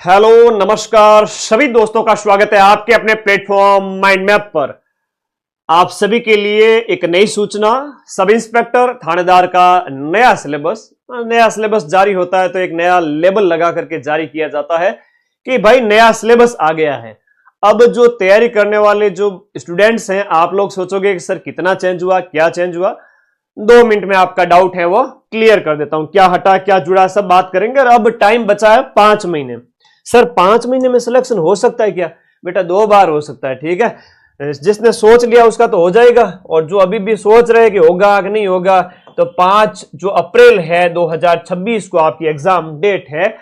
Hello नमस्कार सभी दोस्तों का स्वागत है आपके अपने प्लेटफॉर्म माइंड मैप पर। आप सभी के लिए एक नई सूचना, सब इंस्पेक्टर थानेदार का नया सिलेबस जारी होता है तो एक नया लेबल लगा करके जारी किया जाता है कि भाई नया सिलेबस आ गया है। अब जो तैयारी करने वाले जो स्टूडेंट्स हैं, आप लोग सोचोगे कि सर कितना चेंज हुआ, क्या चेंज हुआ। 2 मिनट में आपका डाउट है वो क्लियर कर देता हूं, क्या हटा क्या जुड़ा सब बात करेंगे। और अब टाइम बचा है 5 महीने। सर 5 महीने में सिलेक्शन हो सकता है क्या? बेटा 2 बार हो सकता है, ठीक है। जिसने सोच लिया उसका तो हो जाएगा, और जो अभी भी सोच रहे कि होगा कि नहीं होगा, तो 5 जो अप्रैल है 2026 को आपकी एग्जाम डेट है,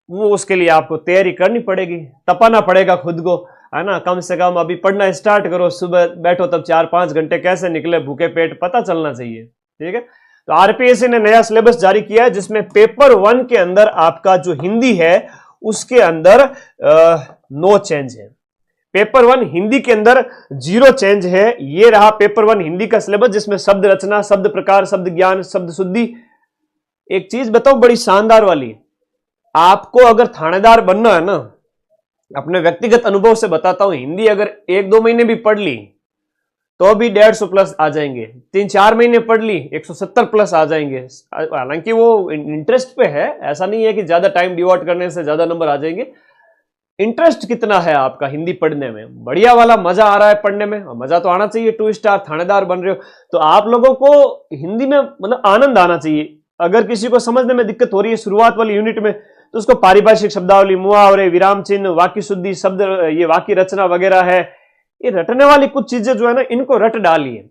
वो उसके लिए आपको तैयारी करनी पड़ेगी, तपाना पड़ेगा खुद को, है ना। कम से कम अभी पढ़ना स्टार्ट करो, सुबह बैठो तब 4-5 घंटे कैसे निकले भूखे पेट पता चलना चाहिए, ठीक है। तो आरपीएससी ने नया सिलेबस जारी किया है जिसमें पेपर 1 के अंदर आपका जो हिंदी है उसके अंदर नो चेंज है। पेपर 1 हिंदी के अंदर 0 चेंज है। ये रहा पेपर 1 हिंदी का सिलेबस जिसमें शब्द रचना, शब्द प्रकार, शब्द ज्ञान, शब्द शुद्धि। एक चीज बताओ बड़ी शानदार वाली, आपको अगर थानेदार बनना है ना, अपने व्यक्तिगत अनुभव से बताता हूं, हिंदी अगर 1-2 महीने भी पढ़ ली तो भी 150 प्लस आ जाएंगे। 3-4 महीने पढ़ ली 170 प्लस आ जाएंगे। हालांकि वो इंटरेस्ट पे है, ऐसा नहीं है कि ज्यादा टाइम डिवोट करने से ज्यादा नंबर आ जाएंगे। इंटरेस्ट कितना है आपका हिंदी पढ़ने में, बढ़िया वाला मजा आ रहा है पढ़ने में, मजा तो आना चाहिए। 2 स्टार थानेदार बन रहे हो तो आप लोगों को हिंदी में मतलब आनंद आना चाहिए। अगर किसी को समझने में दिक्कत हो रही है शुरुआत वाली यूनिट में, तो उसको पारिभाषिक शब्दावली, मुहावरे, विराम चिन्ह, वाक्य शुद्धि, शब्द, ये वाक्य रचना वगैरह है, ये रटने वाली कुछ चीजें जो है ना, इनको रट डालिए।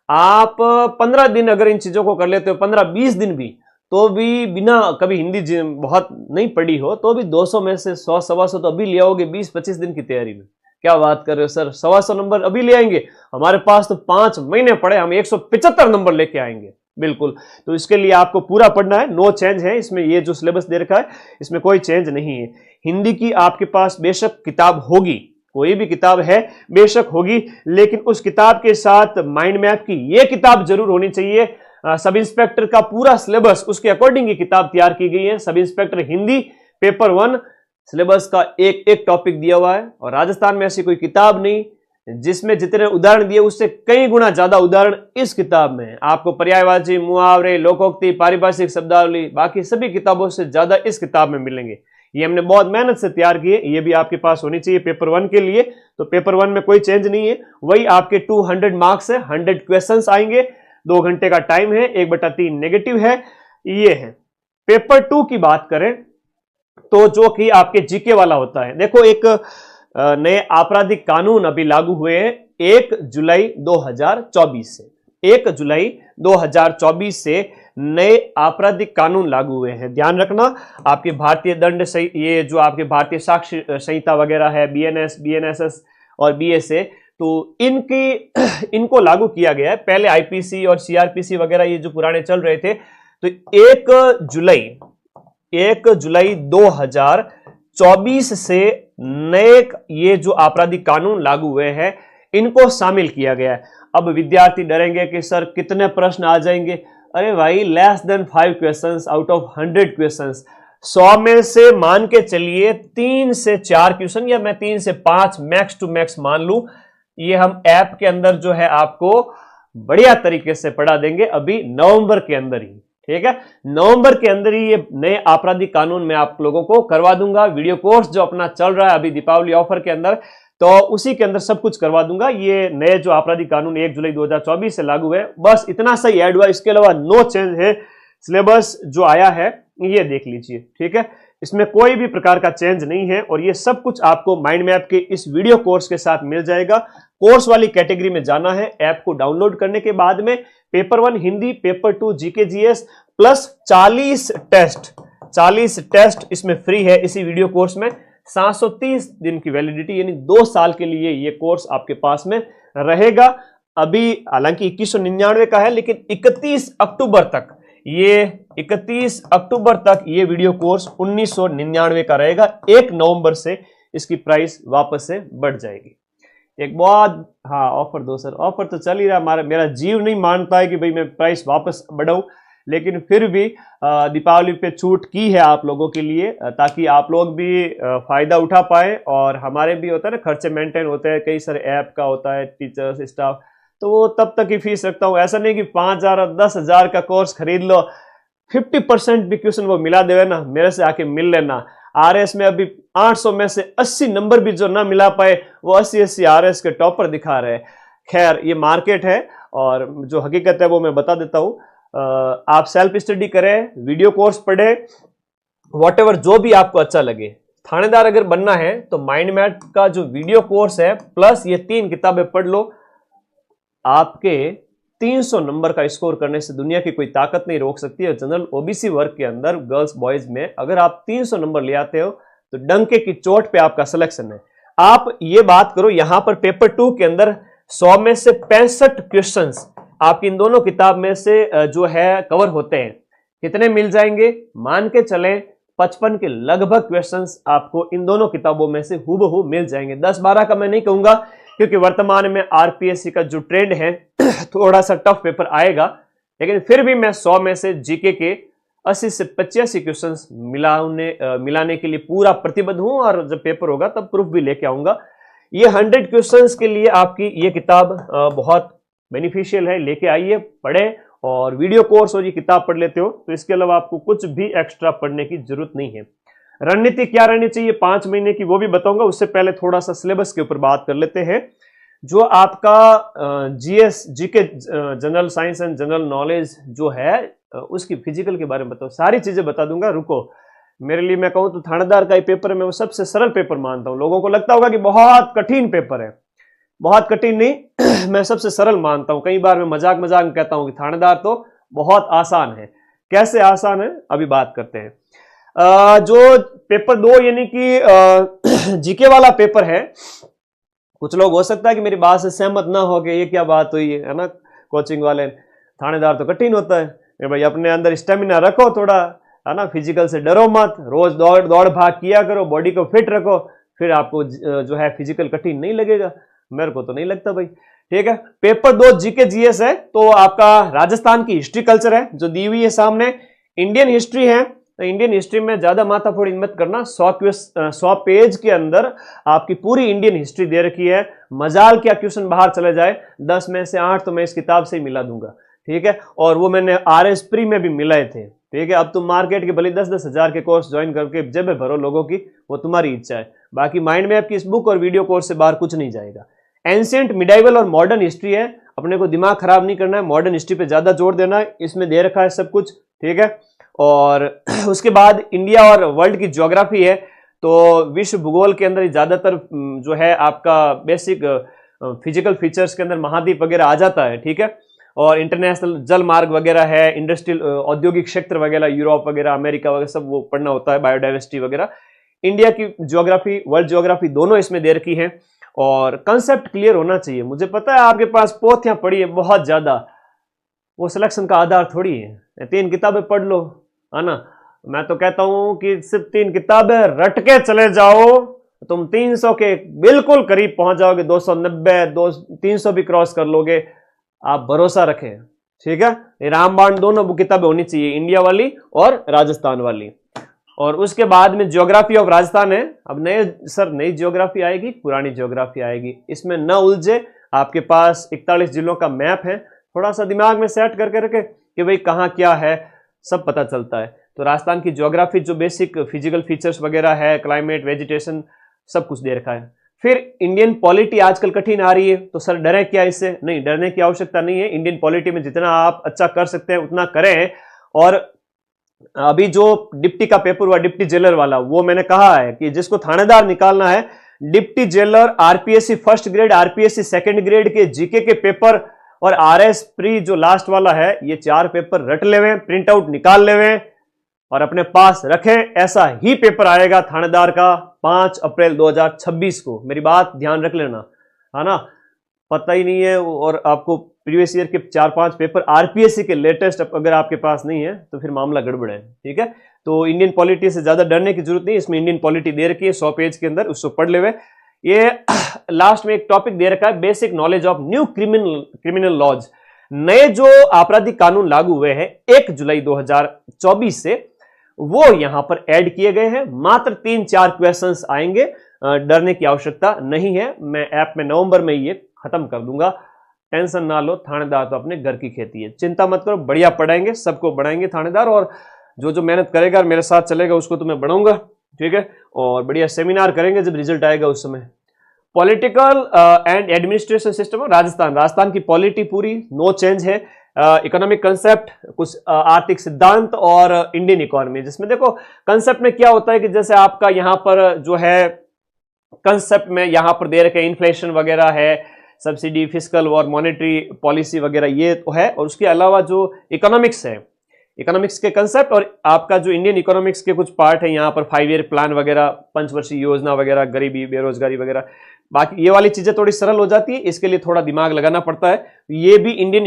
आप 15 दिन अगर इन चीजों को कर लेते हो, 15-20 दिन भी, तो भी बिना कभी हिंदी बहुत नहीं पढ़ी हो तो भी 200 में से 100-125 तो अभी ले आओगे 20-25 दिन की तैयारी में। क्या बात कर रहे हो सर, 125 नंबर अभी ले आएंगे? हमारे पास तो 5 महीने पड़े, हम 175 नंबर लेके आएंगे। बिल्कुल, तो इसके लिए आपको पूरा पढ़ना है। नो चेंज है इसमें, ये जो सिलेबस दे रखा है इसमें कोई चेंज नहीं है। हिंदी की आपके पास बेशक किताब होगी, कोई भी किताब है बेशक होगी, लेकिन उस किताब के साथ माइंड मैप की ये किताब जरूर होनी चाहिए। सब इंस्पेक्टर का पूरा सिलेबस उसके अकॉर्डिंग ये किताब तैयार की गई है। Sub inspector Hindi paper 1 syllabus का एक एक टॉपिक दिया हुआ है, और राजस्थान में ऐसी कोई किताब नहीं जिसमें जितने उदाहरण दिए उससे कई गुना ज्यादा उदाहरण इस किताब में है। आपको पर्यायवाची, मुहावरे, लोकोक्ति, पारिभाषिक शब्दावली, बाकी सभी किताबों से ज्यादा इस किताब में मिलेंगे। ये हमने बहुत मेहनत से तैयार की है, ये भी आपके पास होनी चाहिए पेपर 1 के लिए। तो पेपर 1 में कोई चेंज नहीं है, वही आपके 200 मार्क्स है, 100 क्वेश्चंस आएंगे, 2 घंटे का टाइम है, 1/3 नेगेटिव है, ये है। पेपर 2 की बात करें तो जो कि आपके जीके वाला होता है। देखो, एक नए आपराधिक कानून अभी लागू हुए हैं 1 जुलाई 2024 से। 1 जुलाई 2024 से नए आपराधिक कानून लागू हुए हैं। ध्यान रखना, आपके भारतीय दंड ये जो आपके भारतीय साक्ष्य संहिता वगैरह है, बीएनएस, बीएनएसएस और बीएसए, तो इनको लागू किया गया है। पहले आईपीसी और सीआरपीसी वगैरह ये जो पुराने चल रहे थे, तो 1 जुलाई 2024 से नए ये जो आपराधिक कानून लागू हुए हैं इनको शामिल किया गया है। अब विद्यार्थी डरेंगे कि सर कितने प्रश्न आ जाएंगे। अरे भाई, less than 5 questions out of 100 questions. 100 में से मान के चलिए 3 से 4 क्वेश्चन, या मैं 3 से 5 मैक्स टू मैक्स मान लूं। ये हम ऐप के अंदर जो है आपको बढ़िया तरीके से पढ़ा देंगे अभी नवंबर के अंदर ही, ठीक है। नवंबर के अंदर ही ये नए आपराधिक कानून में आप लोगों को करवा दूंगा। वीडियो कोर्स जो अपना चल रहा है अभी दीपावली ऑफर के अंदर, तो उसी के अंदर सब कुछ करवा दूंगा। ये नए जो आपराधिक कानून 1 जुलाई 2024 से लागू है, बस इतना सा ही ऐड हुआ, इसके अलावा नो चेंज है। सिलेबस जो आया है ये देख लीजिए, ठीक है। इसमें कोई भी प्रकार का चेंज नहीं है, और ये सब कुछ आपको माइंड मैप के इस वीडियो कोर्स के साथ मिल जाएगा। कोर्स वाली कैटेगरी में जाना है, ऐप को डाउनलोड करने के बाद में paper 1 Hindi, paper 2 GK GS plus 40 test इसमें फ्री है इसी वीडियो कोर्स में। 730 दिन की वैलिडिटी, यानी 2 साल के लिए ये कोर्स आपके पास में रहेगा। अभी हालांकि 2199 का है, लेकिन 31 अक्टूबर तक ये वीडियो कोर्स 1999 का रहेगा। 1 नवंबर से इसकी प्राइस वापस से बढ़ जाएगी। एक बहुत, हाँ ऑफर दो सर, ऑफर तो चल ही रहा, मेरा जीव नहीं मानता है कि भाई मैं प्राइस वापस बढ़ाऊं। लेकिन फिर भी दीपावली पे छूट की है आप लोगों के लिए, ताकि आप लोग भी फायदा उठा पाए और हमारे भी होता है ना खर्चे मेंटेन होते हैं, कई सारे ऐप का होता है, टीचर्स स्टाफ, तो वो तब तक ही फीस रखता हूँ। ऐसा नहीं कि 5,000 और 10,000 का कोर्स खरीद लो, 50% भी क्वेश्चन वो मिला देवे ना, मेरे से आके मिल लेना। आरएस में अभी 800 में से 80 नंबर भी जो ना मिला पाए वो 80 आरएस के टॉपर दिखा रहे हैं। खैर ये मार्केट है और जो हकीकत है वो मैं बता देता हूं। आप सेल्फ स्टडी करें, वीडियो कोर्स पढ़े, वॉटेवर जो भी आपको अच्छा लगे। थानेदार अगर बनना है तो माइंड मैप का जो वीडियो कोर्स है प्लस ये 3 किताबें पढ़ लो, आपके 300 नंबर का स्कोर करने से दुनिया की कोई ताकत नहीं रोक सकती है। जनरल ओबीसी वर्ग के अंदर गर्ल्स बॉयज में अगर आप 300 नंबर ले आते हो तो डंके की चोट पे आपका सिलेक्शन है। आप ये बात करो, यहां पर पेपर 2 के अंदर 100 में से 65 क्वेश्चंस आपकी इन दोनों किताब में से जो है कवर होते हैं। कितने मिल जाएंगे? मान के चलें 55 के लगभग क्वेश्चंस आपको इन दोनों किताबों में से हूबहू मिल जाएंगे। 10-12 का मैं नहीं कहूंगा, क्योंकि वर्तमान में आरपीएससी का जो ट्रेंड है थोड़ा सा टफ पेपर आएगा, लेकिन फिर भी मैं 100 में से जीके के 80 से 85 क्वेश्चंस मिलाने के लिए पूरा प्रतिबद्ध हूं, और जब पेपर होगा तब प्रूफ भी लेके आऊंगा। ये 100 क्वेश्चंस के लिए आपकी ये किताब बहुत बेनिफिशियल है, लेके आइए, पढ़ें, और वीडियो कोर्स और ये किताब पढ़ लेते हो तो इसके अलावा आपको कुछ भी एक्स्ट्रा पढ़ने की जरूरत नहीं है। रणनीति क्या रहनी चाहिए 5 महीने की वो भी बताऊंगा, उससे पहले थोड़ा सा सिलेबस के ऊपर बात कर लेते हैं। जो आपका GS GK general science and general knowledge जो है उसकी फिजिकल के बारे में बताओ, सारी चीजें बता दूंगा। रुको, मेरे लिए मैं कहूं तो थानेदार का ही पेपर है, मैं वो सबसे सरल पेपर मानता हूं। लोगों को लगता होगा कि बहुत कठिन पेपर है, बहुत कठिन नहीं मैं सबसे सरल मानता हूं। कई बार मैं मजाक में कहता हूं कि थानेदार तो बहुत आसान है। कैसे आसान है अभी बात करते हैं। जो पेपर 2 यानी कि जीके वाला पेपर है, कुछ लोग हो सकता है कि मेरी बात से सहमत ना हो कि ये क्या बात हुई है ना कोचिंग वाले, थानेदार तो कठिन होता है। भाई अपने अंदर स्टेमिना रखो थोड़ा, है ना, फिजिकल से डरो मत, रोज दौड़ भाग किया करो, बॉडी को फिट रखो, फिर आपको जो है फिजिकल कठिन नहीं लगेगा। मेरे को तो नहीं लगता भाई। ठीक है, पेपर 2 जीके जीएस है, तो आपका राजस्थान की हिस्ट्री कल्चर है जो दी हुई है सामने। इंडियन हिस्ट्री है, तो इंडियन हिस्ट्री में ज्यादा माथाफोड़ी मत करना। 100 पेज के अंदर आपकी पूरी इंडियन हिस्ट्री दे रखी है। मजाल क्या क्वेश्चन बाहर चले जाए, 10 में से 8 तो मैं इस किताब से ही मिला दूंगा। ठीक है, और वो मैंने आरएस प्री में भी मिलाए थे। ठीक है, अब तुम मार्केट के भले 10-10 हजार के कोर्स ज्वाइन करके जेबें भरो लोगों की, वो तुम्हारी इच्छा है। बाकी माइंड मैप की इस बुक और वीडियो कोर्स से बाहर कुछ नहीं जाएगा। एंशिएंट, मिडाइवल और मॉडर्न हिस्ट्री है, अपने को दिमाग खराब नहीं करना है, मॉडर्न हिस्ट्री पे ज्यादा जोर देना है, इसमें दे रखा है सब कुछ। ठीक है, और उसके बाद इंडिया और वर्ल्ड की ज्योग्राफी है, तो विश्व भूगोल के अंदर ज्यादातर जो है आपका बेसिक फिजिकल फीचर्स के अंदर महाद्वीप वगैरह आ जाता है। ठीक है, और इंटरनेशनल जल मार्ग वगैरह है, इंडस्ट्रियल औद्योगिक क्षेत्र वगैरह, यूरोप वगैरह, अमेरिका वगैरह सब वो पढ़ना होता है, बायोडाइवर्सिटी वगैरह। इंडिया की ज्योग्राफी, वर्ल्ड ज्योग्राफी दोनों इसमें दे रखी है, और कंसेप्ट क्लियर होना चाहिए। मुझे पता है आपके पास पोथियां पड़ी है बहुत ज्यादा, वो सिलेक्शन का आधार थोड़ी है। 3 किताबें पढ़ लो, है ना। मैं तो कहता हूं कि सिर्फ 3 किताबें रट के चले जाओ, तुम 300 के बिल्कुल करीब पहुंच जाओगे, 290 300 भी क्रॉस कर लोगे, आप भरोसा रखें। ठीक है, रामबाण दोनों किताबें होनी चाहिए, इंडिया वाली और राजस्थान वाली। और उसके बाद में ज्योग्राफी ऑफ राजस्थान है। अब नई ज्योग्राफी आएगी, पुरानी ज्योग्राफी आएगी, इसमें न उलझे। आपके पास 41 जिलों का मैप है, थोड़ा सा दिमाग में सेट करके रखे कि भाई कहाँ क्या है, सब पता चलता है। तो राजस्थान की ज्योग्राफी जो बेसिक फिजिकल फीचर्स वगैरह है, क्लाइमेट, वेजिटेशन, सब कुछ दे रखा है। फिर इंडियन पॉलिटी आजकल कठिन आ रही है, तो सर डरे क्या इससे? नहीं, डरने की आवश्यकता नहीं है। इंडियन पॉलिटी में जितना आप अच्छा कर सकते हैं उतना करें। और अभी जो डिप्टी का पेपर हुआ, डिप्टी जेलर वाला, वो मैंने कहा है कि जिसको थानेदार निकालना है, deputy jailer, RPSC first grade, RPSC second grade के जीके के पेपर और आरएस प्री जो लास्ट वाला है, ये 4 पेपर रट लेवे, प्रिंट आउट निकाल लेवे और अपने पास रखें। ऐसा ही पेपर आएगा थानेदार का 5 अप्रैल 2026 को। मेरी बात ध्यान रख लेना, है ना। पता ही नहीं है, और आपको प्रीवियस ईयर के 4-5 पेपर आरपीएससी के लेटेस्ट अगर आपके पास नहीं है तो फिर मामला गड़बड़ है। ठीक है, तो इंडियन पॉलिटी से ज्यादा डरने की जरूरत नहीं, इसमें इंडियन पॉलिटी दे रखी है 100 पेज के अंदर, उसको पढ़ लेवे। ये लास्ट में एक टॉपिक दे रखा है, basic knowledge of new criminal laws. नए जो आपराधिक कानून लागू हुए हैं 1 जुलाई 2024 से, वो यहां पर ऐड किए गए हैं। मात्र 3-4 क्वेश्चंस आएंगे, डरने की आवश्यकता नहीं है। मैं ऐप में नवंबर में ये खत्म कर दूंगा, टेंशन ना लो, थानेदार तो अपने घर की खेती है, चिंता मत करो, बढ़िया पढ़ाएंगे, सबको बढ़ाएंगे थानेदार, और जो मेहनत करेगा और मेरे साथ चलेगा उसको तो मैं बढ़ाऊंगा, ठीक है। और बढ़िया सेमिनार करेंगे जब रिजल्ट आएगा उस समय। Political and administration system, Rajasthan की पॉलिटी पूरी नो चेंज है। इकोनॉमिक कंसेप्ट, कुछ आर्थिक सिद्धांत और इंडियन इकोनॉमी, जिसमें देखो कंसेप्ट में क्या होता है कि जैसे आपका यहां पर जो है कंसेप्ट में यहां पर दे रखे इन्फ्लेशन वगैरह है, सब्सिडी, फिस्कल और मॉनेटरी पॉलिसी वगैरह ये तो है, और उसके अलावा जो इकोनॉमिक्स है, इकोनॉमिक्स के कंसेप्ट, और आपका जो इंडियन इकोनॉमिक्स के कुछ पार्ट है यहाँ पर 5 ईयर प्लान वगैरह, पंचवर्षीय योजना वगैरह, गरीबी, बेरोजगारी वगैरह, बाकी ये वाली चीजें थोड़ी सरल हो जाती है, इसके लिए थोड़ा दिमाग लगाना पड़ता है। ये भी Indian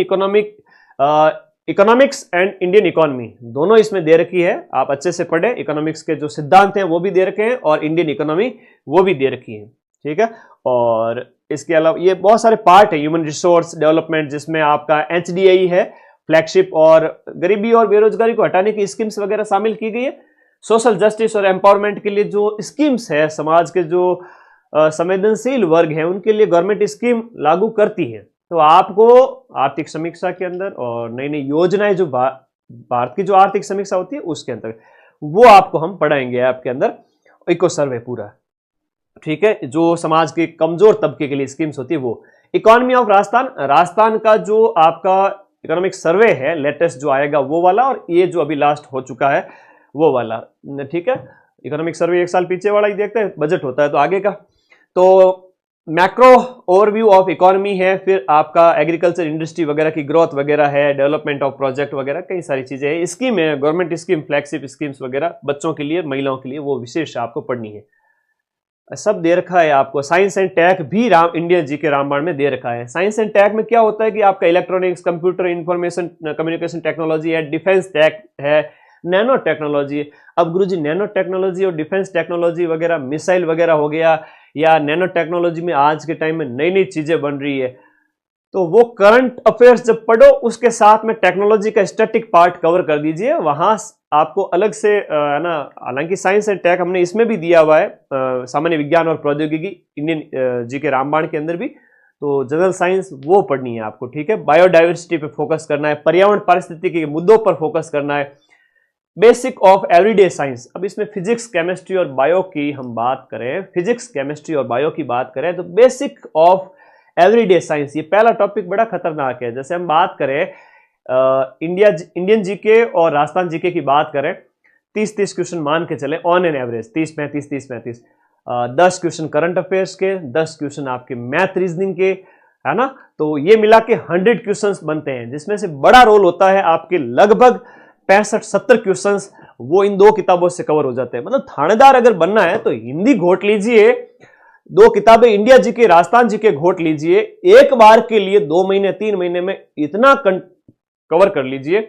economics and Indian economy दोनों इसमें दे रखी है, आप अच्छे से पढ़े। इकोनॉमिक्स के जो सिद्धांत हैं वो भी दे रखे हैं, और इंडियन इकोनॉमी वो भी दे रखी है, ठीक है। और इसके अलावा ये बहुत सारे पार्ट है, ह्यूमन रिसोर्स डेवलपमेंट, जिसमें आपका HDI है, फ्लैगशिप, और गरीबी और बेरोजगारी को हटाने की स्कीम्स वगैरह शामिल की गई है। सोशल जस्टिस और एम्पावरमेंट के लिए जो स्कीम्स है, समाज के जो संवेदनशील वर्ग है उनके लिए गवर्नमेंट स्कीम लागू करती है। तो आपको आर्थिक समीक्षा के अंदर और नई नई योजनाएं जो भारत की जो आर्थिक समीक्षा होती है उसके अंदर, वो आपको हम पढ़ाएंगे आपके अंदर। इको सर्वे पूरा, ठीक है, जो समाज के कमजोर तबके के लिए स्कीम्स होती है वो। इकोनॉमी ऑफ राजस्थान का जो आपका इकोनॉमिक सर्वे है लेटेस्ट जो आएगा वो वाला, और ये जो अभी लास्ट हो चुका है वो वाला, ठीक है। इकोनॉमिक सर्वे 1 साल पीछे वाला ही देखते हैं, बजट होता है तो आगे का। तो मैक्रो ओवरव्यू ऑफ इकोनॉमी है, फिर आपका एग्रीकल्चर इंडस्ट्री वगैरह की ग्रोथ वगैरह है, डेवलपमेंट ऑफ प्रोजेक्ट वगैरह, कई सारी चीजें हैं। स्कीम है, गवर्नमेंट स्कीम, फ्लैगशिप स्कीम्स वगैरह, बच्चों के लिए, महिलाओं के लिए, वो विशेष आपको पढ़नी है, सब दे रखा है आपको। साइंस एंड टेक भी इंडिया जी के रामबाण में दे रखा है। साइंस एंड टेक में क्या होता है कि आपका electronics, computer, information communication technology है, डिफेंस टेक है, नैनो टेक्नोलॉजी। अब गुरुजी नैनो टेक्नोलॉजी और डिफेंस टेक्नोलॉजी वगैरह, मिसाइल वगैरह हो गया, या नैनो टेक्नोलॉजी में आज के टाइम में नई नई चीजें बन रही है, तो वो करंट अफेयर्स जब पढ़ो उसके साथ में टेक्नोलॉजी का स्टैटिक पार्ट कवर कर दीजिए, वहां आपको अलग से है ना। हालांकि साइंस एंड टेक हमने इसमें भी दिया हुआ है, सामान्य विज्ञान और प्रौद्योगिकी इंडियन जी के रामबाण के अंदर भी, तो जनरल साइंस वो पढ़नी है आपको, ठीक है। बायोडाइवर्सिटी पे फोकस करना है, पर्यावरण पारिस्थितिकी के मुद्दों पर फोकस करना है। बेसिक ऑफ एवरीडे साइंस, अब इसमें फिजिक्स, केमिस्ट्री और बायो की हम बात करें, फिजिक्स, केमिस्ट्री और बायो की बात करें, तो बेसिक ऑफ एवरीडे साइंस, ये पहला टॉपिक बड़ा खतरनाक है। जैसे हम बात करें इंडियन जीके और राजस्थान जीके की बात करें, 30-30 क्वेश्चन मान के चले on an average, 30-35, 30-35, 10 question current affairs के, 10 क्वेश्चन आपके मैथ रीजनिंग के, है ना। तो ये मिला के 100 क्वेश्चंस बनते हैं, जिसमें से बड़ा रोल होता है आपके लगभग 65-70 क्वेश्चंस वो इन 2 किताबों से कवर हो जाते हैं। मतलब थानेदार अगर बनना है तो हिंदी घोट लीजिए, 2 किताबें इंडिया जी के, राजस्थान जी के घोट लीजिए, एक बार के लिए 2 महीने 3 महीने में इतना कवर कर लीजिए,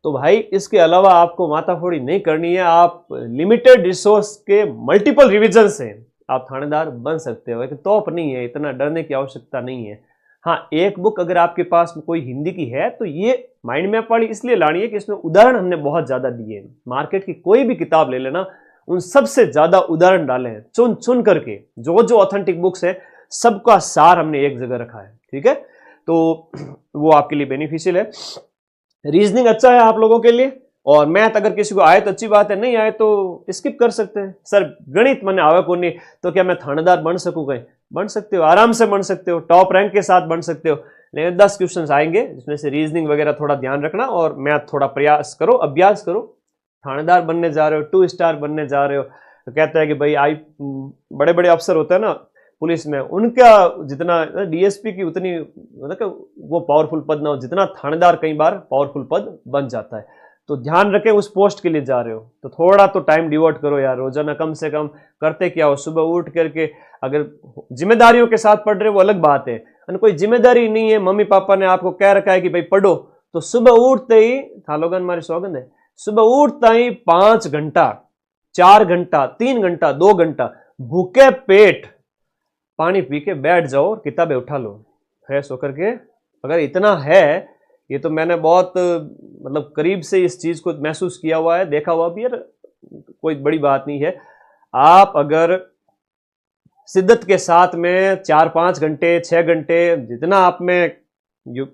तो भाई इसके अलावा आपको माथाफोड़ी नहीं करनी है। आप लिमिटेड रिसोर्स के मल्टीपल रिवीजन से आप थानेदार बन सकते हो, एक तोप नहीं है, इतना डरने की आवश्यकता नहीं है। हाँ, एक बुक अगर आपके पास कोई हिंदी की है तो ये माइंड मैप वाली इसलिए लानी है कि इसमें उदाहरण हमने बहुत ज्यादा दिए हैं। मार्केट की कोई भी किताब ले लेना, उन सबसे ज्यादा उदाहरण डाले हैं चुन चुन करके, जो जो ऑथेंटिक बुक्स है सबका सार हमने एक जगह रखा है, ठीक है। तो वो आपके लिए बेनिफिशियल है। रीजनिंग अच्छा है आप लोगों के लिए, और मैथ अगर किसी को आए तो अच्छी बात है, नहीं आए तो स्किप कर सकते हैं। सर गणित मैंने आवे को नहीं, तो क्या मैं थानेदार बन सकूं? कहीं बन सकते हो, आराम से बन सकते हो, टॉप रैंक के साथ बन सकते हो। लेकिन 10 क्वेश्चंस आएंगे जिसमें से रीजनिंग वगैरह थोड़ा ध्यान रखना, और मैथ थोड़ा प्रयास करो, अभ्यास करो। थानेदार बनने जा रहे हो, 2 स्टार बनने जा रहे हो, तो कहते हैं कि भाई बड़े बड़े अफसर होते हैं ना पुलिस में, उनका जितना डीएसपी की उतनी मतलब वो पावरफुल पद ना हो जितना थानेदार कई बार पावरफुल पद बन जाता है। तो ध्यान रखें, उस पोस्ट के लिए जा रहे हो तो थोड़ा तो टाइम डिवोट करो यार, रोजाना कम से कम करते क्या हो, सुबह उठ करके, अगर जिम्मेदारियों के साथ पढ़ रहे हो वो अलग बात है, कोई जिम्मेदारी नहीं है, मम्मी पापा ने आपको कह रखा है कि भाई पढ़ो, तो सुबह उठते ही थालोगन हमारी सौगंध है, सुबह उठता ही 5 घंटा, 4 घंटा, 3 घंटा, 2 घंटा भूखे पेट पानी पी के बैठ जाओ और किताबें उठा लो, फ्रेश होकर के अगर इतना है, ये तो मैंने बहुत मतलब करीब से इस चीज को महसूस किया हुआ है, देखा हुआ भी यार, कोई बड़ी बात नहीं है। आप अगर शिद्दत के साथ में 4-5 घंटे 6 घंटे जितना आप में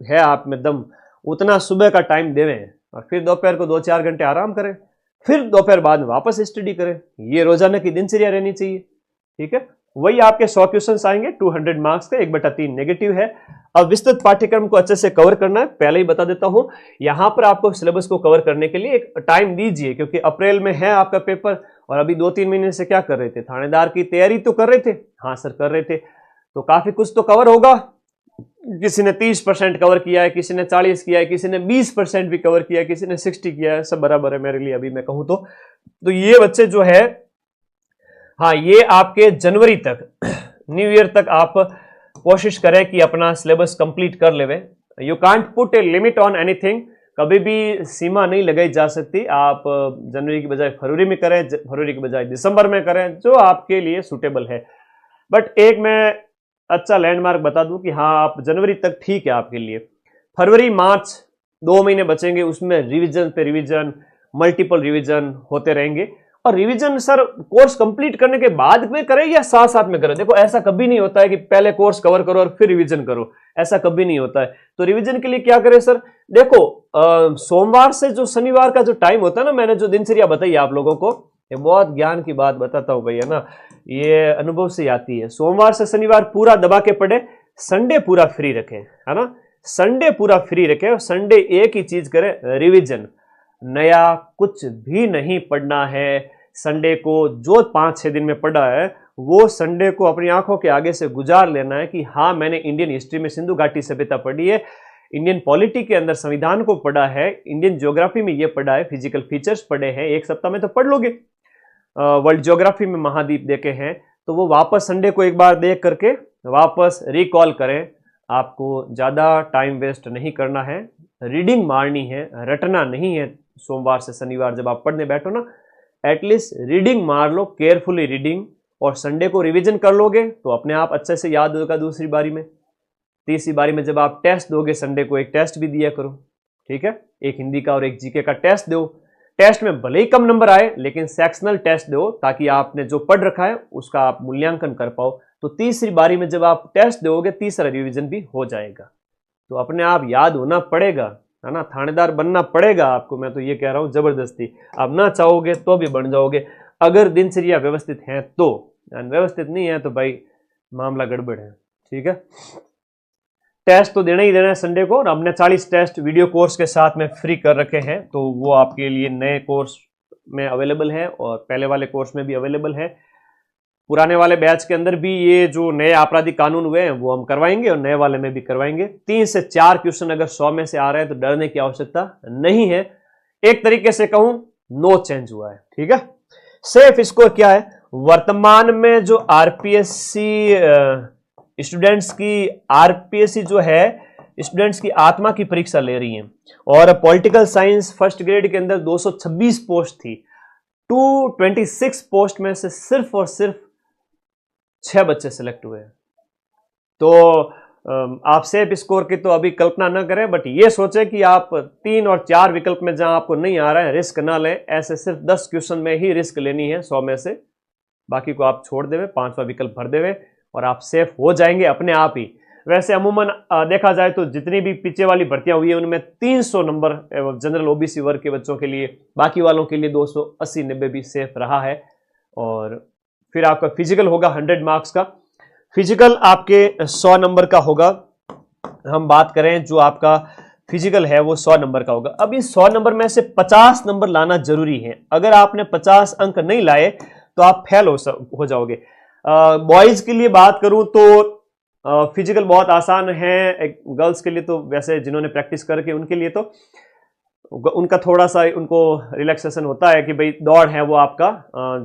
है, आप में दम, उतना सुबह का टाइम देवें और फिर दोपहर को 2-4 घंटे आराम करें, फिर दोपहर बाद में वापस स्टडी करें। ये रोजाना की दिनचर्या रहनी चाहिए, ठीक है। वही आपके 100 क्वेश्चन आएंगे 200 मार्क्स के, 1/3 नेगेटिव है। अब विस्तृत पाठ्यक्रम को अच्छे से कवर करना है, पहले ही बता देता हूं, यहां पर आपको सिलेबस को कवर करने के लिए एक टाइम दीजिए, क्योंकि अप्रैल में है आपका पेपर और अभी 2-3 महीने से क्या कर रहे थे, थानेदार की तैयारी तो कर रहे थे। हाँ सर कर रहे थे, तो काफी कुछ तो कवर होगा। किसी ने 30% कवर किया है, किसी ने 40 किया है, किसी ने 20% भी कवर किया है, किसी ने 60 किया है, सब बराबर है मेरे लिए अभी मैं कहूं तो ये बच्चे जो है, हाँ ये आपके जनवरी तक, न्यू ईयर तक आप कोशिश करें कि अपना सिलेबस कंप्लीट कर लेवे। You can't put a limit on anything, कभी भी सीमा नहीं लगाई जा सकती। आप जनवरी की बजाय फरवरी में करें, फरवरी की बजाय दिसंबर में करें, जो आपके लिए सूटेबल है। बट एक मैं अच्छा लैंडमार्क बता दूं कि हाँ आप जनवरी तक ठीक है आपके लिए। फरवरी मार्च 2 महीने बचेंगे, उसमें रिवीजन पे रिवीजन, मल्टीपल रिवीजन होते रहेंगे। और रिवीजन सर कोर्स कंप्लीट करने के बाद में करें या साथ साथ में करें? देखो ऐसा कभी नहीं होता है कि पहले कोर्स कवर करो और फिर रिवीजन करो, ऐसा कभी नहीं होता है। तो रिवीजन के लिए क्या करें सर? देखो सोमवार से जो शनिवार का जो टाइम होता है ना, मैंने जो दिनचर्या बताई आप लोगों को, ये बहुत ज्ञान की बात बताता हूं भैया ना, ये अनुभव से आती है। सोमवार से शनिवार पूरा दबा के पढ़े, संडे पूरा फ्री रखें, है ना, संडे पूरा फ्री रखें और संडे एक ही चीज करें, रिवीजन। नया कुछ भी नहीं पढ़ना है। संडे को जो 5-6 दिन में पढ़ा है वो संडे को अपनी आंखों के आगे से गुजार लेना है कि हाँ मैंने इंडियन हिस्ट्री में सिंधु घाटी सभ्यता पढ़ी है, इंडियन पॉलिटी के अंदर संविधान को पढ़ा है, इंडियन ज्योग्राफी में ये पढ़ा है, फिजिकल फीचर्स पढ़े हैं, एक सप्ताह में तो पढ़ लोगे। वर्ल्ड ज्योग्राफी में महाद्वीप देखे हैं, तो वो वापस संडे को एक बार देख करके वापस रिकॉल करें। आपको ज़्यादा टाइम वेस्ट नहीं करना है, रीडिंग मारनी है, रटना नहीं है। सोमवार से शनिवार जब आप पढ़ने बैठो ना, एटलीस्ट रीडिंग मार लो, केयरफुली रीडिंग, और संडे को रिवीजन कर लोगे तो अपने आप अच्छे से याद होगा। दूसरी बारी में, तीसरी बारी में जब आप टेस्ट दोगे, संडे को एक टेस्ट भी दिया करो, ठीक है, एक हिंदी का और एक जीके का टेस्ट दो। टेस्ट में भले ही कम नंबर आए लेकिन सेक्शनल टेस्ट दो, ताकि आपने जो पढ़ रखा है उसका आप मूल्यांकन कर पाओ। तो तीसरी बारी में जब आप टेस्ट दोगे, तीसरा रिवीजन भी हो जाएगा। तो अपने आप याद होना पड़ेगा, है ना, थानेदार बनना पड़ेगा आपको। मैं तो ये कह रहा हूं जबरदस्ती, आप ना चाहोगे तो भी बन जाओगे, अगर दिनचर्या व्यवस्थित है तो। व्यवस्थित नहीं है तो भाई मामला गड़बड़ है, ठीक है। टेस्ट तो देना ही देना है संडे को, और हमने 40 टेस्ट वीडियो कोर्स के साथ में फ्री कर रखे हैं, तो वो आपके लिए नए कोर्स में अवेलेबल है और पहले वाले कोर्स में भी अवेलेबल है। पुराने वाले बैच के अंदर भी ये जो नए आपराधिक कानून हुए हैं वो हम करवाएंगे और नए वाले में भी करवाएंगे। 3 से 4 क्वेश्चन अगर 100 में से आ रहे हैं तो डरने की आवश्यकता नहीं है। एक तरीके से कहूं, नो चेंज हुआ है, ठीक है। सेफ स्कोर क्या है? वर्तमान में जो आरपीएससी स्टूडेंट्स की, आरपीएससी जो है स्टूडेंट्स की आत्मा की परीक्षा ले रही है, और पॉलिटिकल साइंस फर्स्ट ग्रेड के अंदर 226 पोस्ट थी। 226 पोस्ट में से सिर्फ और सिर्फ 6 बच्चे सिलेक्ट हुए हैं। तो आप सेफ स्कोर की तो अभी कल्पना न करें, बट ये सोचें कि आप 3 और 4 विकल्प में जहां आपको नहीं आ रहा है, रिस्क ना लें। ऐसे सिर्फ 10 क्वेश्चन में ही रिस्क लेनी है 100 में से, बाकी को आप छोड़ देवे, 5वां विकल्प भर देवे और आप सेफ हो जाएंगे अपने आप ही। वैसे अमूमन देखा जाए तो जितनी भी पीछे वाली भर्तियां हुई है उनमें 300 नंबर जनरल ओबीसी वर्ग के बच्चों के लिए, बाकी वालों के लिए 280-90 भी सेफ रहा है। और फिर आपका फिजिकल होगा 100 मार्क्स का। फिजिकल आपके 100 नंबर का होगा। हम बात करें जो आपका फिजिकल है वो 100 नंबर का होगा। अब इस 100 नंबर में से 50 नंबर लाना जरूरी है। अगर आपने 50 अंक नहीं लाए तो आप फेल हो जाओगे। बॉयज के लिए बात करूं तो फिजिकल बहुत आसान है, गर्ल्स के लिए तो वैसे जिन्होंने प्रैक्टिस करके उनके लिए तो उनका थोड़ा सा उनको रिलैक्सेशन होता है कि भाई दौड़ है वो आपका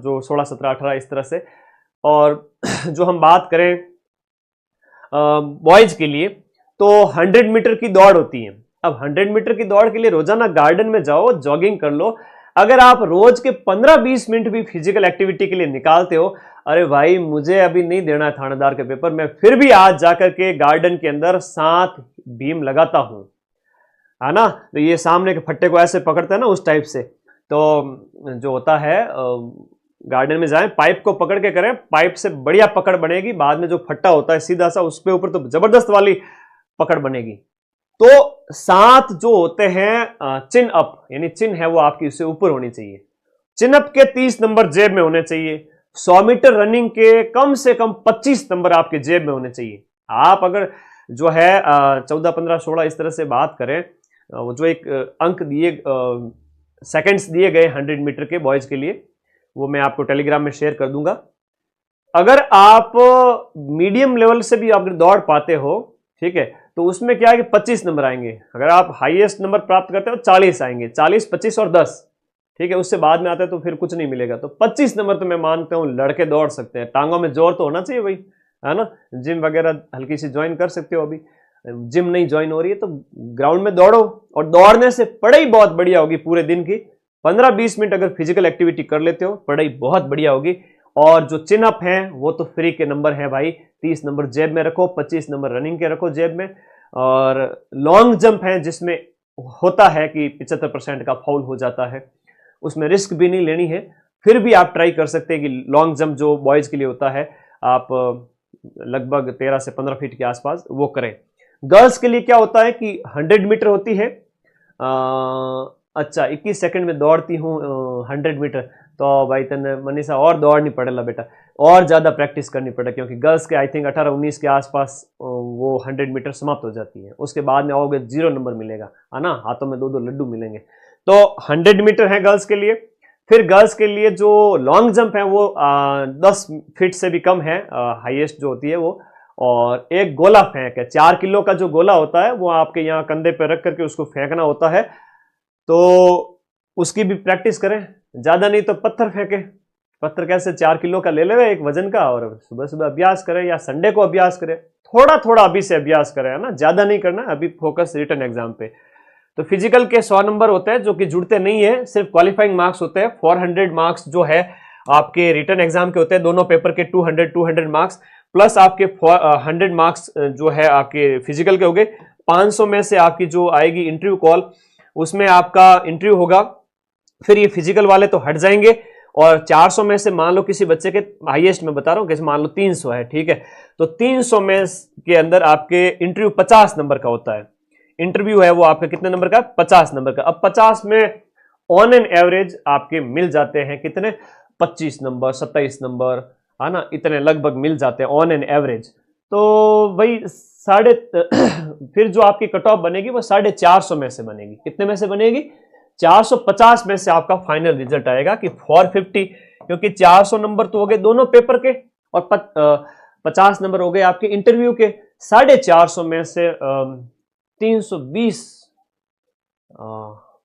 जो 16, 17, 18 इस तरह से। और जो हम बात करें बॉयज के लिए तो 100 मीटर की दौड़ होती है। अब 100 मीटर की दौड़ के लिए रोजाना गार्डन में जाओ, जॉगिंग कर लो। अगर आप रोज के 15-20 मिनट भी फिजिकल एक्टिविटी के लिए निकालते हो, अरे भाई मुझे अभी नहीं देना है थानेदार के पेपर, मैं फिर भी आज जाकर के गार्डन के अंदर 7 बीम लगाता हूं, है ना। तो ये सामने के फट्टे को ऐसे पकड़ते हैं ना, उस टाइप से। तो जो होता है गार्डन में जाएं, पाइप को पकड़ के करें, पाइप से बढ़िया पकड़ बनेगी। बाद में जो फट्टा होता है सीधा सा, उसके ऊपर तो जबरदस्त वाली पकड़ बनेगी। तो 7 जो होते हैं चिन अप, यानी चिन है वो आपकी उससे ऊपर होनी चाहिए। चिन अप के 30 नंबर जेब में होने चाहिए। 100 मीटर रनिंग के कम से कम 25 नंबर आपके जेब में होने चाहिए। आप अगर जो है 14, 15, 16 इस तरह से बात करें, वो जो एक अंक दिए, सेकंड्स दिए गए 100 मीटर के बॉयज के लिए, वो मैं आपको टेलीग्राम में शेयर कर दूंगा। अगर आप मीडियम लेवल से भी अगर दौड़ पाते हो, ठीक है, तो उसमें क्या है कि 25 नंबर आएंगे। अगर आप हाईएस्ट नंबर प्राप्त करते हो 40 आएंगे, 40, 25 और 10, ठीक है। उससे बाद में आते हैं तो फिर कुछ नहीं मिलेगा। तो 25 नंबर तो मैं मानता हूं लड़के दौड़ सकते हैं। टांगों में जोर तो होना चाहिए भाई, है ना। जिम वगैरह हल्की सी ज्वाइन कर सकते हो। अभी जिम नहीं ज्वाइन हो रही है तो ग्राउंड में दौड़ो, और दौड़ने से पढ़ाई बहुत बढ़िया होगी पूरे दिन की। 15-20 मिनट अगर फिजिकल एक्टिविटी कर लेते हो, पढ़ाई बहुत बढ़िया होगी। और जो चिन अप है वो तो फ्री के नंबर है भाई। 30 नंबर जेब में रखो, 25 नंबर रनिंग के रखो जेब में। और लॉन्ग जंप है जिसमें होता है कि 75% का फाउल हो जाता है, उसमें रिस्क भी नहीं लेनी है। फिर भी आप ट्राई कर सकते हैं कि लॉन्ग जंप जो बॉयज के लिए होता है, आप लगभग 13 से 15 फीट के आसपास वो करें। गर्ल्स के लिए क्या होता है कि 100 मीटर होती है। अच्छा 21 सेकंड में दौड़ती हूँ 100 मीटर, तो भाई तने मनीषा और दौड़नी पड़ेगा बेटा, और ज्यादा प्रैक्टिस करनी पड़े, क्योंकि गर्ल्स के आई थिंक 18-19 के आसपास वो 100 मीटर समाप्त हो जाती है। उसके बाद में आओगे 0 नंबर मिलेगा, है ना, हाथों में 2-2 लड्डू मिलेंगे। तो 100 मीटर है गर्ल्स के लिए। फिर गर्ल्स के लिए जो लॉन्ग जंप है वो 10 फीट से भी कम है, हाईएस्ट जो होती है वो। और एक गोला फेंक है, 4 किलो का जो गोला होता है वो आपके यहाँ कंधे पे रख करके उसको फेंकना होता है। तो उसकी भी प्रैक्टिस करें। ज्यादा नहीं तो पत्थर फेंके। पत्थर कैसे 4 किलो का ले ले एक वजन का, और सुबह सुबह अभ्यास करें या संडे को अभ्यास करें। थोड़ा थोड़ा अभी से अभ्यास करें, है ना, ज्यादा नहीं करना, अभी फोकस रिटन एग्जाम पे। तो फिजिकल के 100 नंबर होते हैं जो कि जुड़ते नहीं है, सिर्फ क्वालिफाइंग मार्क्स होते हैं। 400 मार्क्स जो है आपके रिटन एग्जाम के होते हैं, दोनों पेपर के 200 मार्क्स, प्लस आपके 100 मार्क्स जो है आपके फिजिकल के हो गए। 500 में से आपकी जो आएगी इंटरव्यू कॉल, उसमें आपका इंटरव्यू होगा। फिर ये फिजिकल वाले तो हट जाएंगे। और 400 में से मान लो किसी बच्चे के, हाईएस्ट में बता रहा हूं, कैसे मान लो 300 है, ठीक है, तो 300 में के अंदर आपके इंटरव्यू 50 नंबर का होता है। इंटरव्यू है वो आपका कितने नंबर का, 50 नंबर का। अब 50 में ऑन एन एवरेज आपके मिल जाते हैं कितने, 25 नंबर, 27 नंबर, है ना, इतने लगभग मिल जाते हैं ऑन एन एवरेज। तो भाई फिर जो आपकी कट ऑफ बनेगी वो 450 में से बनेगी। कितने में से बनेगी, 450 में से आपका फाइनल रिजल्ट आएगा कि 450, क्योंकि 400 नंबर तो हो गए दोनों पेपर के, और 50 नंबर हो गए आपके इंटरव्यू के। 450 में से 320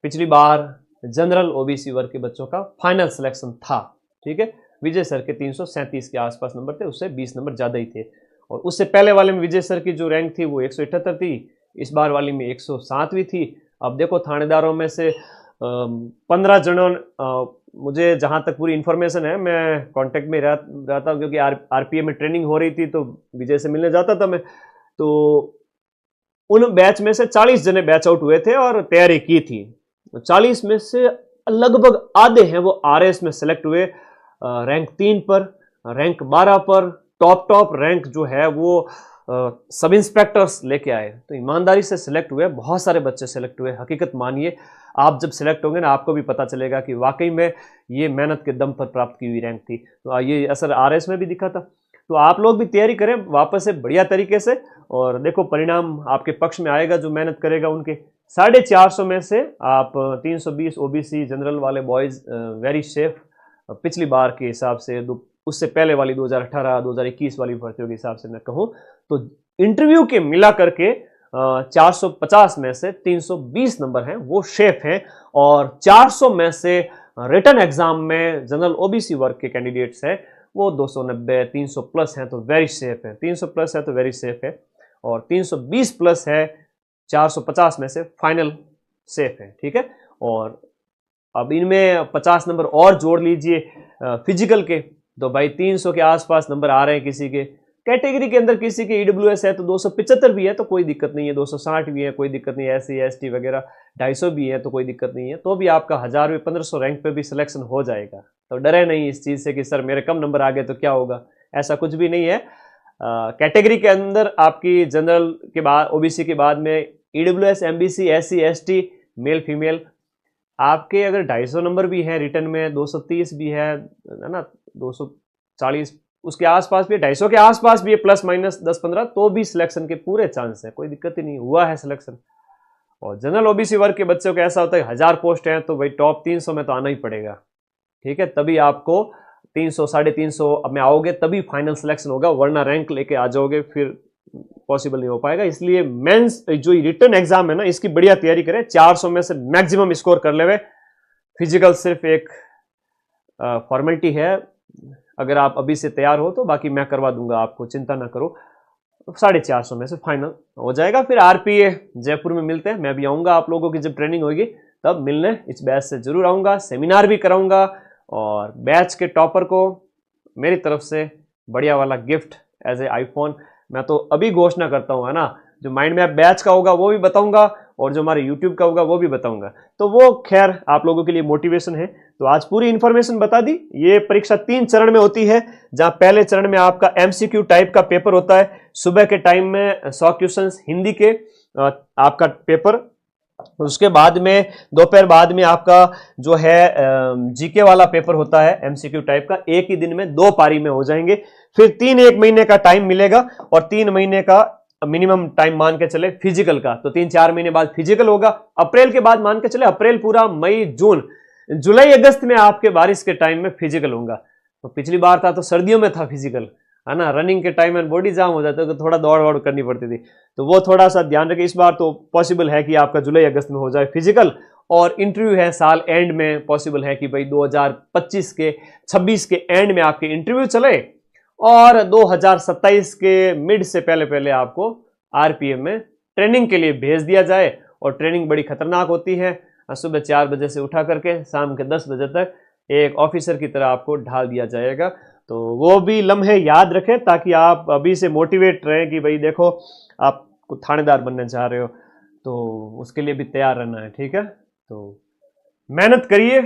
पिछली बार जनरल ओबीसी वर्ग के बच्चों का फाइनल सिलेक्शन था, ठीक है। विजय सर के 337 के आसपास नंबर थे, उससे 20 नंबर ज्यादा ही थे। और उससे पहले वाले में विजय सर की जो रैंक थी वो 178 थी, इस बार वाली में 107वीं थी। अब देखो थानेदारों में से 15 जनों, मुझे जहां तक पूरी इंफॉर्मेशन है, मैं कांटेक्ट में रहता हूं, क्योंकि आरपीएम में ट्रेनिंग हो रही थी तो विजय से मिलने जाता था मैं। तो उन बैच में से 40 जने बैच आउट हुए थे और तैयारी की थी। 40 में से लगभग आधे हैं वो आरएस में सेलेक्ट हुए, रैंक 3 पर, रैंक 12 पर। टॉप रैंक जो है वो सब इंस्पेक्टर्स लेके आए। तो ईमानदारी से सिलेक्ट हुए, बहुत सारे बच्चे सिलेक्ट हुए। हकीकत मानिए, आप जब सिलेक्ट होंगे ना, आपको भी पता चलेगा कि वाकई में ये मेहनत के दम पर प्राप्त की हुई रैंक थी। तो ये असर आरएस में भी दिखा था। तो आप लोग भी तैयारी करें वापस से बढ़िया तरीके से, और देखो परिणाम आपके पक्ष में आएगा जो मेहनत करेगा उनके। 450 में से आप 320 ओबीसी जनरल वाले बॉयज वेरी सेफ पिछली बार के हिसाब से, उससे पहले वाली 2018-2021 वाली भर्तियों के हिसाब से मैं कहूं तो इंटरव्यू के मिला करके 450 में से 320 नंबर हैं वो शेफ हैं। और 400 में से रिटन एग्जाम में जनरल ओबीसी वर्ग के कैंडिडेट्स हैं वो 290, 300 प्लस हैं तो वेरी सेफ है। 300 प्लस है तो वेरी सेफ है, और 320 प्लस है 450 में से फाइनल सेफ है, ठीक है। और अब इनमें 50 नंबर और जोड़ लीजिए फिजिकल के, तो भाई 300 के आसपास नंबर आ रहे हैं किसी के। कैटेगरी के अंदर किसी के ईडब्ल्यूएस है तो 275 भी है तो कोई दिक्कत नहीं है, 260 भी है कोई दिक्कत नहीं है, SC ST वगैरह 250 भी है तो कोई दिक्कत नहीं है, तो भी आपका 1000 1500 रैंक पे भी सिलेक्शन हो जाएगा। तो डरे नहीं इस चीज़ से कि सर मेरे कम नंबर आ गए तो क्या होगा, ऐसा कुछ भी नहीं है। कैटेगरी के अंदर आपकी जनरल के बाद, OBC के बाद में EWS, MBC, SC ST, male female, आपके अगर 250 नंबर भी है रिटर्न में, 230 भी है ना, 240 उसके आसपास भी है, 250 के आसपास भी है, प्लस माइनस 10-15, तो भी सिलेक्शन के पूरे चांस है, कोई दिक्कत ही नहीं, हुआ है सिलेक्शन। और जनरल OBC वर्ग के बच्चों को ऐसा होता है 1000 पोस्ट है तो भाई टॉप 300 में तो आना ही पड़ेगा, ठीक है, तभी आपको 300 350 में आओगे तभी फाइनल सिलेक्शन होगा, वरना रैंक लेके आ जाओगे फिर पॉसिबल नहीं हो पाएगा। इसलिए मेंस जो रिटर्न एग्जाम है ना, इसकी बढ़िया तैयारी करें, 400 में से मैक्सिमम स्कोर कर लेवे। फिजिकल सिर्फ एक फॉर्मेलिटी है, अगर आप अभी से तैयार हो तो बाकी मैं करवा दूंगा आपको, चिंता ना करो। 450 में से फाइनल हो जाएगा। फिर RPA जयपुर में मिलते हैं, मैं भी आऊँगा आप लोगों की जब ट्रेनिंग होगी तब मिलने, इस बैच से जरूर आऊँगा, सेमिनार भी कराऊँगा, और बैच के टॉपर को मेरी तरफ से बढ़िया वाला गिफ्ट एज ए iPhone मैं तो अभी घोषणा करता हूँ, है ना, जो माइंड मैप बैच का होगा वो भी बताऊंगा और जो हमारे YouTube का होगा वो भी बताऊंगा, तो वो खैर आप लोगों के लिए मोटिवेशन है। तो आज पूरी इंफॉर्मेशन बता दी। ये परीक्षा 3 चरण में होती है, जहां पहले चरण में आपका MCQ टाइप का पेपर होता है, सुबह के टाइम में 100 क्वेश्चंस हिंदी के आपका पेपर, उसके बाद में दोपहर बाद में आपका जो है GK वाला पेपर होता है MCQ टाइप का, एक ही दिन में 2 पारी में हो जाएंगे। फिर 1 महीने का टाइम मिलेगा और 3 महीने का मिनिमम टाइम मान के चले फिजिकल का, तो 3-4 महीने बाद फिजिकल होगा। अप्रैल के बाद मान के चले, अप्रैल पूरा, मई जून जुलाई अगस्त में आपके बारिश के टाइम में फिजिकल होगा। तो पिछली बार था तो सर्दियों में था फिजिकल, है ना, रनिंग के टाइम में बॉडी जाम हो जाता है तो थोड़ा दौड़ वौड़ करनी पड़ती थी, तो वो थोड़ा सा ध्यान रखें। इस बार तो पॉसिबल है कि आपका जुलाई अगस्त में हो जाए फिजिकल, और इंटरव्यू है साल एंड में, पॉसिबल है कि भाई 2025 के 26 के एंड में आपके इंटरव्यू चले और 2027 के मिड से पहले पहले आपको RPM में ट्रेनिंग के लिए भेज दिया जाए। और ट्रेनिंग बड़ी खतरनाक होती है, सुबह 4 बजे से उठा करके शाम के 10 बजे तक एक ऑफिसर की तरह आपको ढाल दिया जाएगा। तो वो भी लम्हे याद रखें ताकि आप अभी से मोटिवेट रहें कि भाई देखो आप थानेदार बनने जा रहे हो, तो उसके लिए भी तैयार रहना है, ठीक है। तो मेहनत करिए,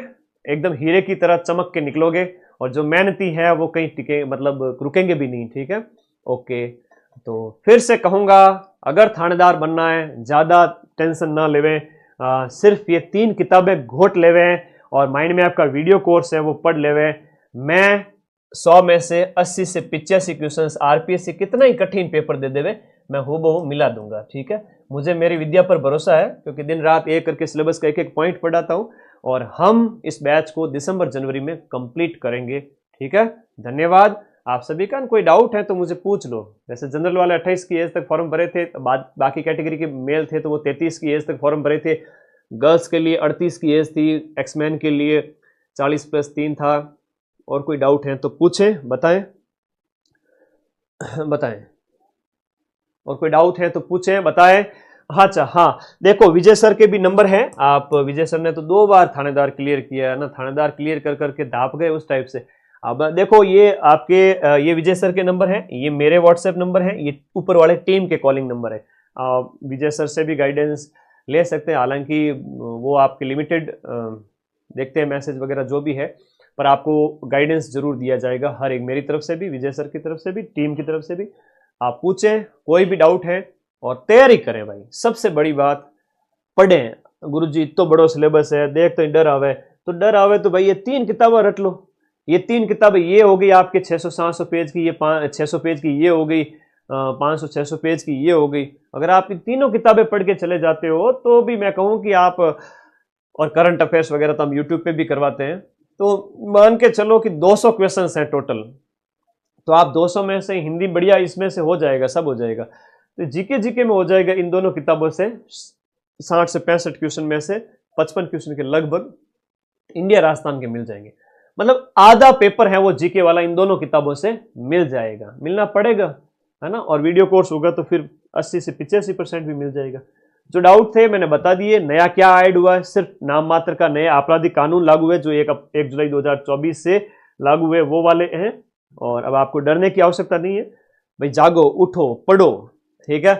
एकदम हीरे की तरह चमक के निकलोगे, और जो मेहनती है वो कहीं टिके, मतलब रुकेंगे भी नहीं, ठीक है। ओके, तो फिर से कहूँगा, अगर थानेदार बनना है ज़्यादा टेंशन ना लेवें, सिर्फ ये 3 किताबें घोट लेवें और माइंड मैप का वीडियो कोर्स है वो पढ़ लेवें। मैं 100 में से 80 से 85 क्वेश्चन RPS से कितना ही कठिन पेपर दे देवे, मैं हूबहू मिला दूंगा, ठीक है। मुझे मेरी विद्या पर भरोसा है, क्योंकि दिन रात एक करके सिलेबस का एक पॉइंट पढ़ाता हूं, और हम इस बैच को दिसंबर जनवरी में कंप्लीट करेंगे, ठीक है। धन्यवाद आप सभी का। कोई डाउट है तो मुझे पूछ लो। जैसे जनरल वाले 28 की एज तक फॉर्म भरे थे, बाकी कैटेगरी के मेल थे तो वो 33 की एज तक फॉर्म भरे थे, गर्ल्स के लिए 38 की एज थी, एक्समैन के लिए 40+3 था। और कोई डाउट है तो पूछें, बताएं बताएं, और कोई डाउट है तो पूछें, बताएं। अच्छा हाँ, देखो विजय सर के भी नंबर हैं, आप विजय सर ने तो 2 बार थानेदार क्लियर किया है ना, थानेदार क्लियर कर करके दाप गए उस टाइप से। अब देखो ये आपके ये विजय सर के नंबर हैं, ये मेरे व्हाट्सएप नंबर हैं, ये ऊपर वाले टीम के कॉलिंग नंबर है। विजय सर से भी गाइडेंस ले सकते हैं, हालांकि वो आपके लिमिटेड देखते हैं मैसेज वगैरह जो भी है, पर आपको गाइडेंस जरूर दिया जाएगा, हर एक, मेरी तरफ से भी, विजय सर की तरफ से भी, टीम की तरफ से भी। आप पूछें, कोई भी डाउट है, और तैयारी करें भाई। सबसे बड़ी बात, पढ़ें। गुरुजी तो बड़ो सिलेबस है, देख तो डर आवे, तो डर आवे तो भाई ये 3 किताबें रट लो। ये 3 किताबें ये हो गई आपके 600-700 पेज की, ये 600 पेज की ये हो गई, 500-600 पेज की ये हो गई। अगर आप इन तीनों किताबें पढ़ के चले जाते हो तो भी मैं कहूँ कि आप, और करंट अफेयर्स वगैरह तो हम यूट्यूब पे भी करवाते हैं, तो मान के चलो कि 200 क्वेश्चन हैं टोटल, तो आप 200 में से हिंदी बढ़िया इसमें से हो जाएगा, सब हो जाएगा। तो जीके में हो जाएगा इन दोनों किताबों से 60 से 65 क्वेश्चन में से 55 क्वेश्चन के लगभग इंडिया राजस्थान के मिल जाएंगे, मतलब आधा पेपर है वो जीके वाला इन दोनों किताबों से मिल जाएगा, मिलना पड़ेगा, है ना। और वीडियो कोर्स होगा तो फिर 80 से 85% भी मिल जाएगा। जो डाउट थे मैंने बता दिए। नया क्या ऐड हुआ है, सिर्फ नाम मात्र का नया आपराधिक कानून लागू है जो 1 जुलाई 2024 से लागू हुए वो वाले हैं। और अब आपको डरने की आवश्यकता नहीं है भाई, जागो उठो पढ़ो, ठीक है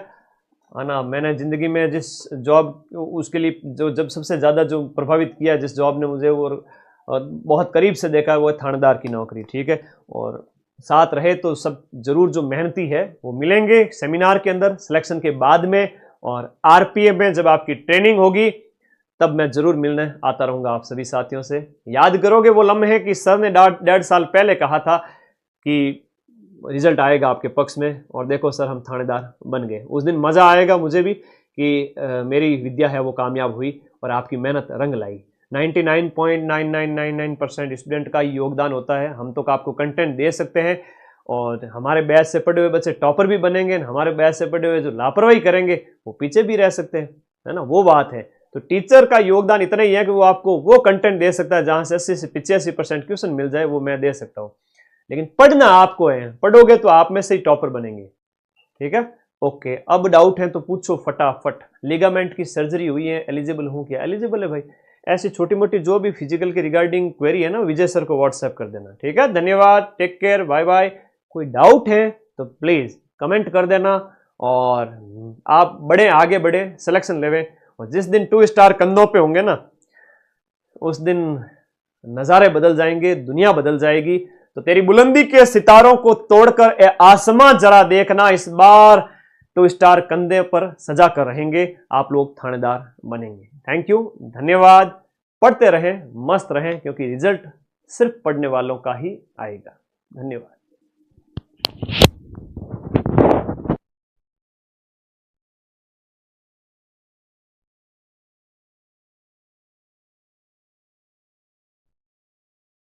ना। मैंने जिंदगी में जिस जॉब उसके लिए जो जब सबसे ज़्यादा जो प्रभावित किया, जिस जॉब ने मुझे वो बहुत करीब से देखा, वो है थानेदार की नौकरी, ठीक है। और साथ रहे तो सब जरूर जो मेहनती है वो मिलेंगे सेमिनार के अंदर, सिलेक्शन के बाद में, और आरपीएफ में जब आपकी ट्रेनिंग होगी तब मैं जरूर मिलने आता रहूंगा आप सभी साथियों से। याद करोगे वो लम्हे कि सर ने 1.5 साल पहले कहा था कि रिजल्ट आएगा आपके पक्ष में, और देखो सर हम थानेदार बन गए। उस दिन मजा आएगा मुझे भी कि मेरी विद्या है वो कामयाब हुई और आपकी मेहनत रंग लाई। 99.9999% स्टूडेंट का योगदान होता है। हम तो आपको कंटेंट दे सकते हैं, और हमारे बैच से पढ़े हुए बच्चे टॉपर भी बनेंगे, हमारे बैच से पढ़े हुए जो लापरवाही करेंगे वो पीछे भी रह सकते हैं, है ना, वो बात है। तो टीचर का योगदान इतना ही है कि वो आपको वो कंटेंट दे सकता है जहां से 80 से 85% क्वेश्चन मिल जाए, वो मैं दे सकता हूं। लेकिन पढ़ना आपको है, पढ़ोगे तो आप में से ही टॉपर बनेंगे, ठीक है। ओके, अब डाउट है तो पूछो फटाफट। लिगामेंट की सर्जरी हुई है, एलिजिबल हूं क्या? एलिजिबल है भाई। ऐसी छोटी मोटी जो भी फिजिकल के रिगार्डिंग क्वेरी है ना, विजय सर को व्हाट्सएप कर देना, ठीक है। धन्यवाद, टेक केयर, बाय बाय। कोई डाउट है तो प्लीज कमेंट कर देना, और आप बढ़े, आगे बढ़े, सिलेक्शन लेवे। और जिस दिन 2 स्टार कंधों पे होंगे ना, उस दिन नजारे बदल जाएंगे, दुनिया बदल जाएगी। तो तेरी बुलंदी के सितारों को तोड़कर आसमां जरा देखना, इस बार 2 स्टार कंधे पर सजा कर रहेंगे, आप लोग थानेदार बनेंगे। थैंक यू, धन्यवाद। पढ़ते रहें, मस्त रहें, क्योंकि रिजल्ट सिर्फ पढ़ने वालों का ही आएगा। धन्यवाद।